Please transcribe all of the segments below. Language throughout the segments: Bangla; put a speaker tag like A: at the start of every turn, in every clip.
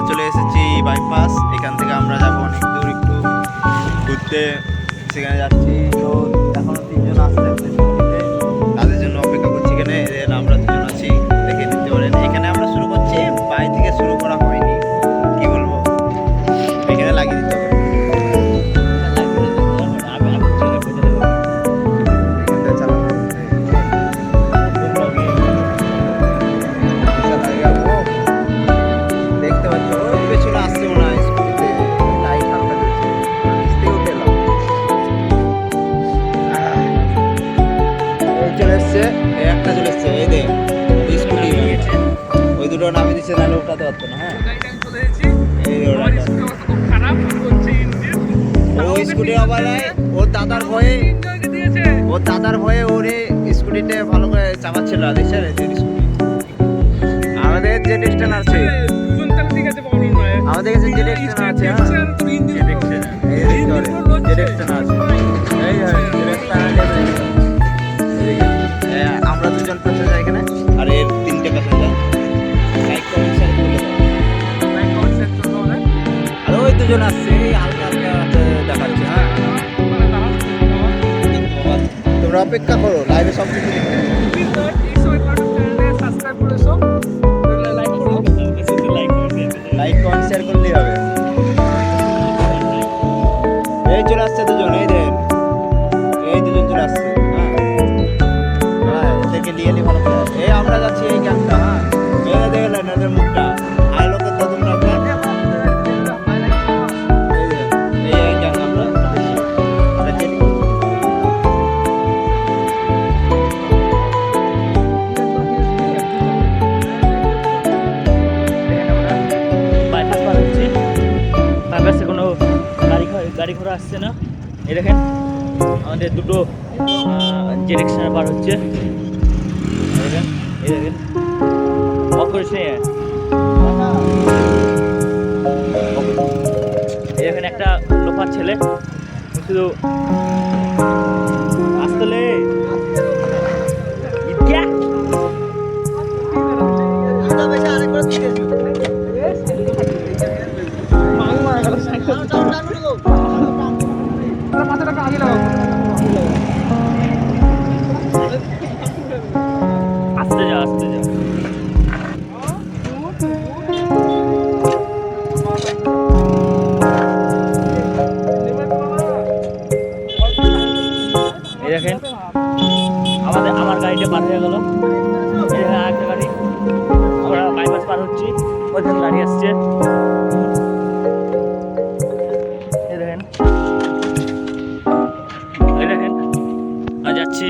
A: চলে এসেছি বাইপাস। এখান থেকে আমরা যাবো অনেক দূর একটু ঘুরতে, সেখানে যাচ্ছি। তো এখনো 3জন আসতে, তাদের জন্য অপেক্ষা করছি। এখানে আমরা 2জন আছি, দেখে নিতে পারেন। এখানে আমরা শুরু করছি, বাড়ি থেকে শুরু করা হয়নি, কি বলবো, এখানে লাগিয়ে দিতে হবে। দেখতে পাচ্ছ ওই পেছনে আসছে মনে হয় স্কুটিতে, লাইট হালকা জ্বলছে, নিচ থেকে উঠে এলাম। এই চলে এসছে, এই একটা চলে এসছে, এই দে স্কুটি ওই দুটো নামিয়ে দিচ্ছে, নাহলে উঠাতে পারতো না। হ্যাঁ এই ও স্কুটি আবার ওর দাদার ভয়ে, ওরে স্কুটিতে ভালো করে চাপাচ্ছিল। দেখছেন স্কুটি আমাদের যে ডিস্টেন্স আছে, আমাদের কাছে যে ডিস্টেন্স আছে, আমরা 2জন প্যাসেঞ্জার এখানে, আর এর 3টে প্যাসেঞ্জার। আর ওই 2জন আসছে, হালকা হালকা দেখাচ্ছে। হ্যাঁ তোমরা অপেক্ষা করো, লাইভে সব কিছু লাইক কমেন্ট শেয়ার করলেই হবে। এই চলে আসছে 2জন, এই দেন এই 2জন চলে আসছে। হ্যাঁ এদেরকে নিয়ে এলি ভালো করে। এই আমরা যাচ্ছি এই ক্যাম্পটা। হ্যাঁ এই দেখলেন এদের মুখটা, আর লোকের তো তোমরা এই ক্যাম্প আমরা চিনি।
B: কোনো গাড়ি ঘোড়া আসছে না। এই দেখেন আমাদের দুটো ডিরেকশনে পার হচ্ছে। এই দেখেন এখানে একটা লোফার ছেলে শুধু আসলে মাথাটাকে আগে লাগাবো, আস্তে যা আস্তে যা। এই দেখেন আমার গাড়িটা পার হয়ে গেল। এই দেখেন আরেকটা গাড়ি, আমরা বাইপাস পার হচ্ছি, ওইখানে গাড়ি আসছে। এই দেখেন যাচ্ছি।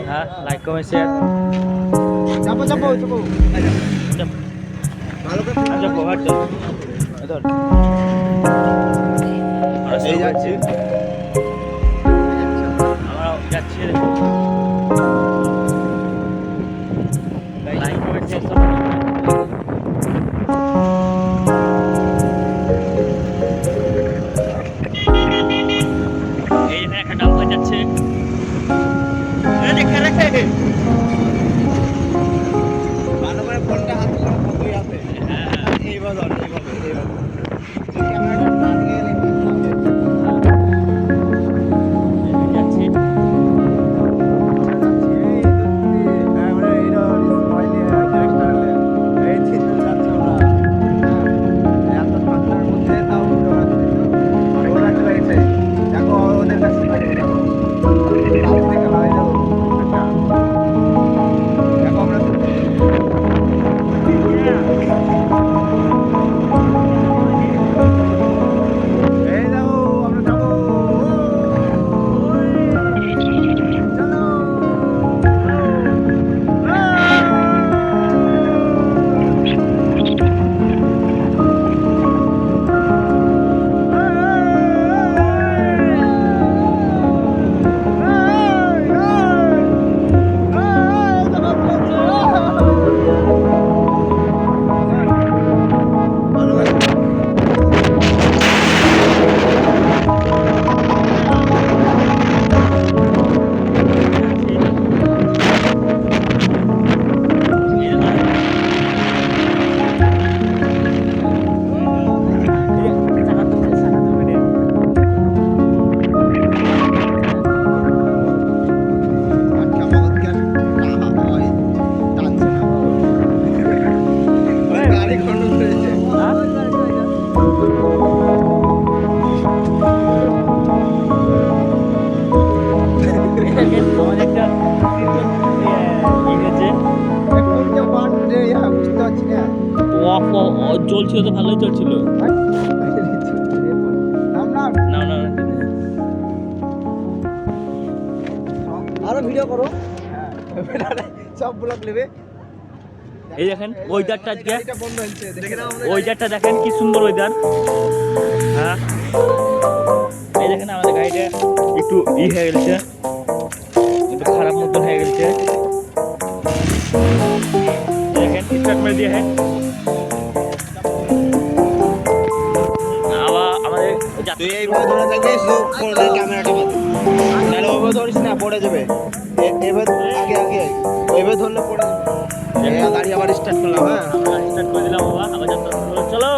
B: হ্যাঁ লাইক কমেন্ট শেয়ার এই যাচ্ছি, আমরা যাচ্ছি। লাইক কমেন্ট শেয়ার একটা ডাম্পার যাচ্ছে।
A: ভালো করে ফোনটা হাত করে হাতে এইভাবে
B: অফ চলছিল তো ভালোই চলছিল। না না
A: আরো ভিডিও করো, সব ব্লগ নেবে।
B: এই দেখেন ওয়েদারটা আজকে,
A: গাড়িটা বন্ধ হচ্ছে, দেখে নাও আমাদের
B: ওয়েদারটা দেখেন কি সুন্দর ওয়েদার। হ্যাঁ এই দেখেন আমাদের গাড়িটা একটু হয়ে গেছে, একটু খারাপ মতন হয়ে গেছে। দেখেন স্টার্ট মেরে দিয়ে আবার আমাদের
A: তুই এইভাবে ধরে থাকবি, শুধু ফোনের ক্যামেরাটা বাদ, নাহলে ওইভাবে ধরিস না, পড়ে যাবে। এভাবে আগে আগে ওইভাবে ধরলে পড়ে যাবে। গাড়ি আবার স্টার্ট করলাম। হ্যাঁ
B: আমরা স্টার্ট করে দিলাম বাবা, আবার যাত্রা শুরু হলো। চলো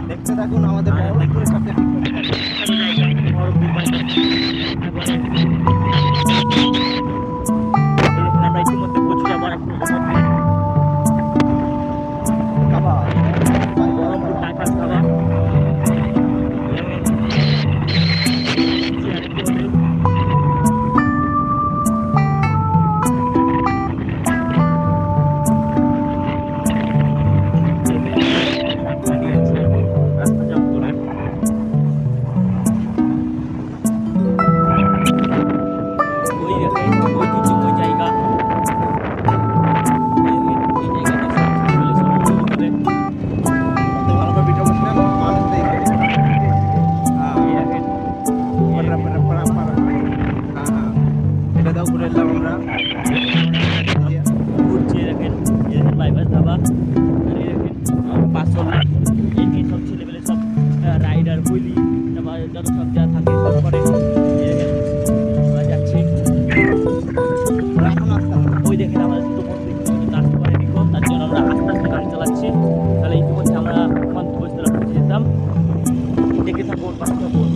A: দেখতে থাকুন আমাদের বহরমপুরের সাথে।
B: আমরা ইতিমধ্যে পৌঁছে যাবো একটু
A: খাবার
B: টাকা খাওয়া।
A: ভালো করে ভিডিও করছিলাম, মানুষ দেখবে। এটা দাও ঘুরে এলাম আমরা।
B: ঘুরছে দেখেন, এই দেখেন বাইপাস ধাবা, আর এই দেখেন আমরা পাঁচজন এই সব ছেলেমেলে সব রাইডার হুইলি তারপর যত সব যা থাকে সব করে। এই দেখেন আমরা যাচ্ছি,
A: এখন আসতে হবে।
B: ওই দেখেন আমাদের দুটো বন্ধু কিন্তু আসতে পারেনি গো, তার জন্য আমরা আস্তে আস্তে গাড়ি চালাচ্ছি। তাহলে ইতিমধ্যে আমরা মন্তব্যস্থলে পৌঁছে যেতাম। দেখে থাকুন, পাশে থাকুন,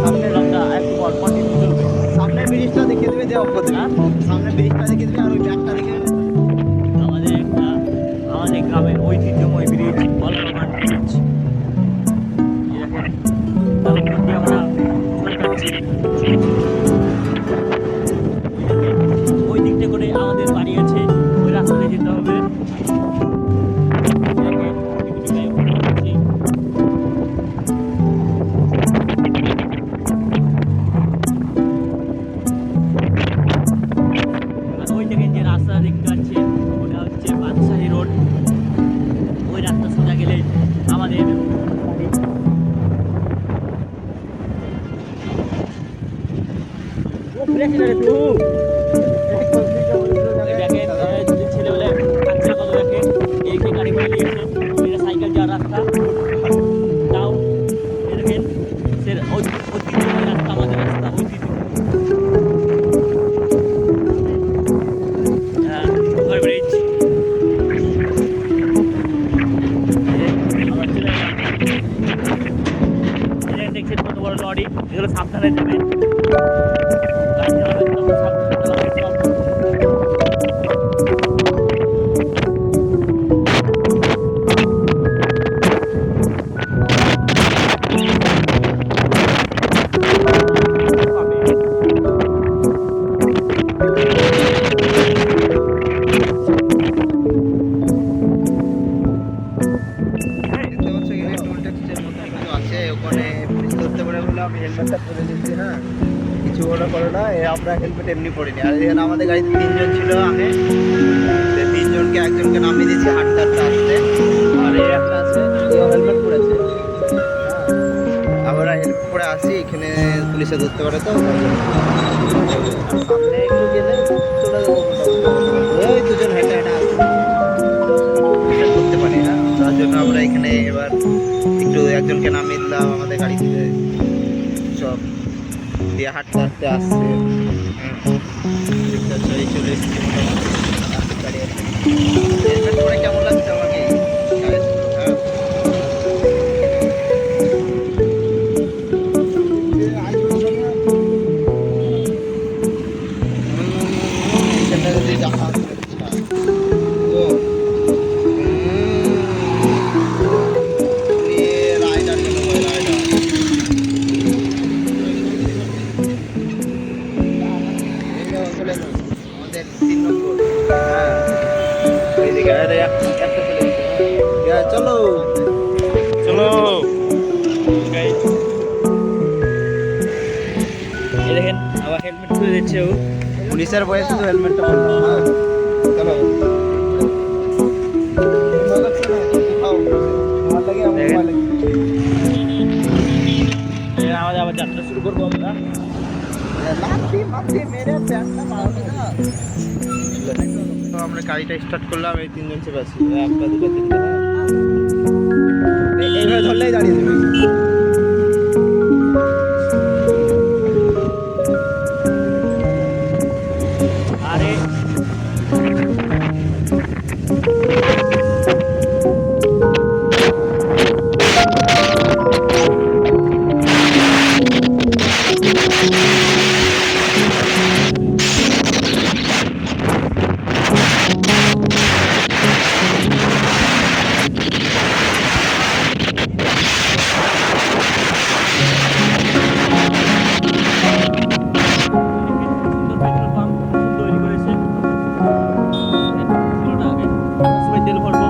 B: সামনে রাস্তা একটু কন্টিনিউ চলবে।
A: সামনে ব্রিজটা দেখিয়ে দেবে, যে অফ করে দেবে।
B: হ্যাঁ?
A: সামনে ব্রিজটা দেখিয়ে দেবে আর ওই ব্যাগটা দেখিয়ে দেবে।
B: আমাদের গ্রামের ঐতিহ্যময় ব্রিজ বলরামান ব্রিজ। এই দেখেন তার উপর দিয়ে আমরা চলে যাচ্ছি। ওই দিকটা করে আমাদের বাড়ি আছে, ওই রাস্তাতে যেতে হবে। এই দেখেন, একটু গায়ে উপরে যাচ্ছি। ওই দেখেন যে রাস্তা দেখতে পাচ্ছেন, ওটা হচ্ছে বাদশাহী রোড। ওই রাস্তা সোজা গেলে আমাদের বাড়ি। ও ফ্রেশ রে তুই। এই দেখেন ছেলেবেলে বাচ্চা কত দেখেন, এই যে গাড়ি করে নিয়েছে, এটা সাইকেল যাওয়ার রাস্তা। তাও এই দেখেন সে ঐতিহ্যময় রাস্তা, আমাদের রাস্তা ঐতিহ্য। হ্যাঁ ওভারব্রিজ। দেখছেন কত বড় লরি, এগুলো সাবধানে যাবেন। গাড়ি চালাবেন তখন সাবধানে চালাবেন সব।
A: দেখতে পাচ্ছ এখানে টোল ট্যাক্সের মতো কিছু আছে, ওখানে পুলিশ ধরতে পারে বলে আমি হেলমেটটা পরে দিচ্ছি। হ্যাঁ কিছু ওরা করে না, আমরা হেলমেট এমনি পরিনি। আর এখানে আমাদের গাড়িতে তিনজন ছিল আগে, তো তিনজনকে একজনকে নামিয়ে দিয়েছি হাঁটতে হাঁটতে আসতে। আর এই একটা আছে, এও হেলমেট পরেছে। আমরা হেলমেট পরে আসি, এখানে পুলিশে ধরতে পারে তো। আর সামনে একটু গেলে চলে যাবো মোটামুটি। গাড়িতে সব দিয়ে হাঁটতে হাঁটতে আসছে। দেখতে পাচ্ছ, এই চলে এসেছি মোটামুটি গাড়ি আছে। হেলমেট পরে কেমন লাগছে আমাকে? চলো চলো
B: এই দেখেন আবার হেলমেট খুলে দিচ্ছে ও।
A: পুলিশের বয়সে তো হেলমেটটা পরলাম। হ্যাঁ চলো
B: আমাদের আবার যাত্রা শুরু করবো আমরা।
A: তো আমরা গাড়িটা স্টার্ট করলাম, এই তিনজন চেপে আছি, একটা দুটো তিনটে, এইভাবে ধরলেই দাঁড়িয়ে যাবে।
B: আরে পেট্রোল পাম্প তৈরি করেছে। সবাই তেল ভরবো।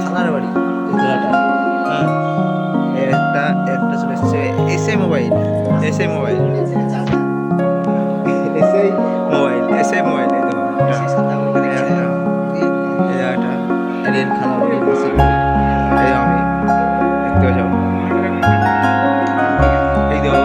A: খালার বাড়ি হ্যাঁ, একটা একটা চলে এসছে SA mobile, SA mobile, SA mobile, SA mobile, এই দেখো এর খালার বাড়ি মাসির বাড়ি, এই আমি দেখতে যাও, এই দেখো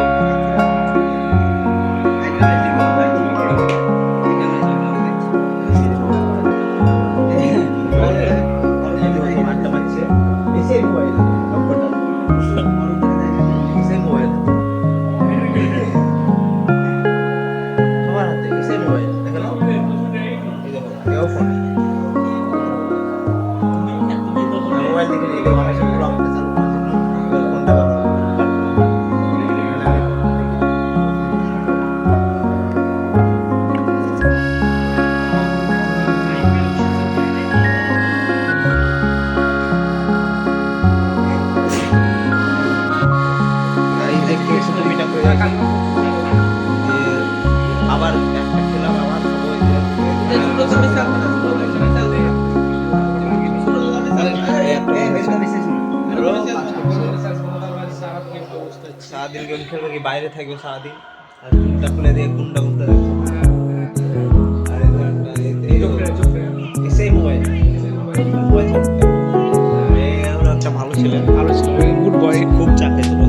A: আবার একটা খেলাম, আবার সারাদিন গেম খেলবে কি, বাইরে থাকবে সারাদিন, আর ফোনটা খুলে দিয়ে গুন্ডা গুন্ডা সেই মোবাইল একটা ভালো ছিলেন, ভালো ছিল, গুড বয়, খুব চাপে ছিল।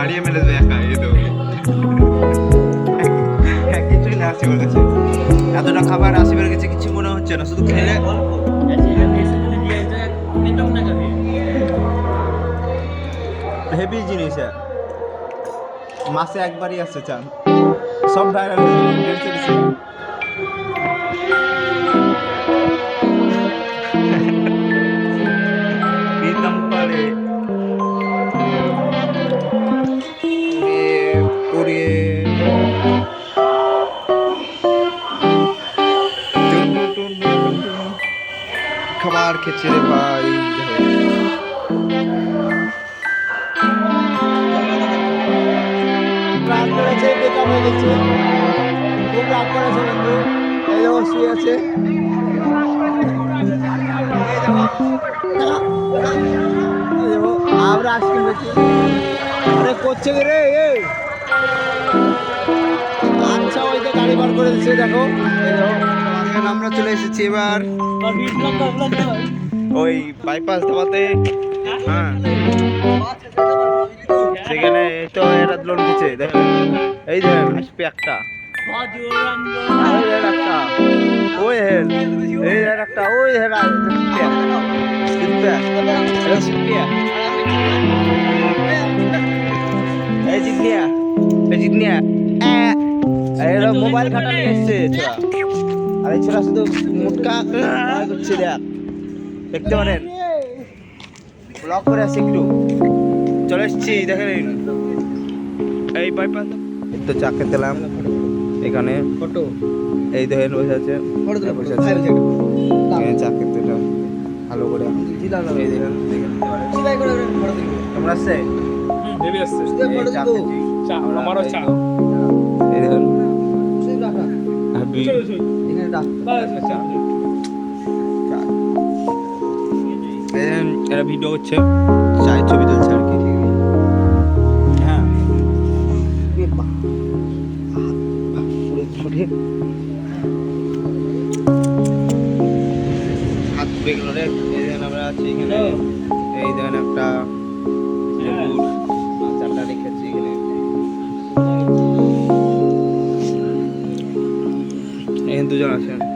A: মারিয়ে মেলে দেবে একা এই তো কিছুই না আসি বলেছে এতটা খাবার আসিবার কাছে কিছু মনে হচ্ছে না শুধু খেলে হেভি জিনিস মাসে একবারই আসছে চান সব ভাইরাল প্রীতম পারে উড়িয়ে খাবার খেছে রে ভাই রাগ করেছে বেকার হয়ে গেছে খুব রাগ করেছে বন্ধু এই দেখো শুয়ে আছে আমরা আইসক্রিম খেয়েছি আরে করছে কি রে আচ্ছা ওই যে গাড়ি বার করে দিচ্ছে দেখো এই দেখো আমরা চলে এসেছি এবার ওই বাইপাস ধাবাতে হ্যাঁ সেখানে এই তো এরা লোন দিচ্ছে দেখেন এই দেখেন আসবে একটা ওই হেল এই একটা ওই হেল এই জিতনিয়া এই জিতনিয়া এরা মোবাইল ঘাটা নিয়ে এসছে ছোড়া আর এই ছোড়া শুধু মুটকা করছে দেখ দেখতে পারেন ব্লক করে আসছে একটু চলে এসছি দেখেন এই বাইপাস তো চা খেতে এলাম এখানে ফটো এই দেখেন বসে আছে বসে আছে এখানে চা খেতে এলাম ভালো করে এই দেখেন তোমরা আসছে
C: আমারও চা
A: এই দেখেন এরা ভিডিও হচ্ছে চায়ের ছবি তুলছে আর কি হ্যাঁ হাত পুড়ে গেল রে এই দেখেন আমরা আছি এখানে এই দেখেন একটা চারটা রেখেছি এখানে এখানে দুজন আছেন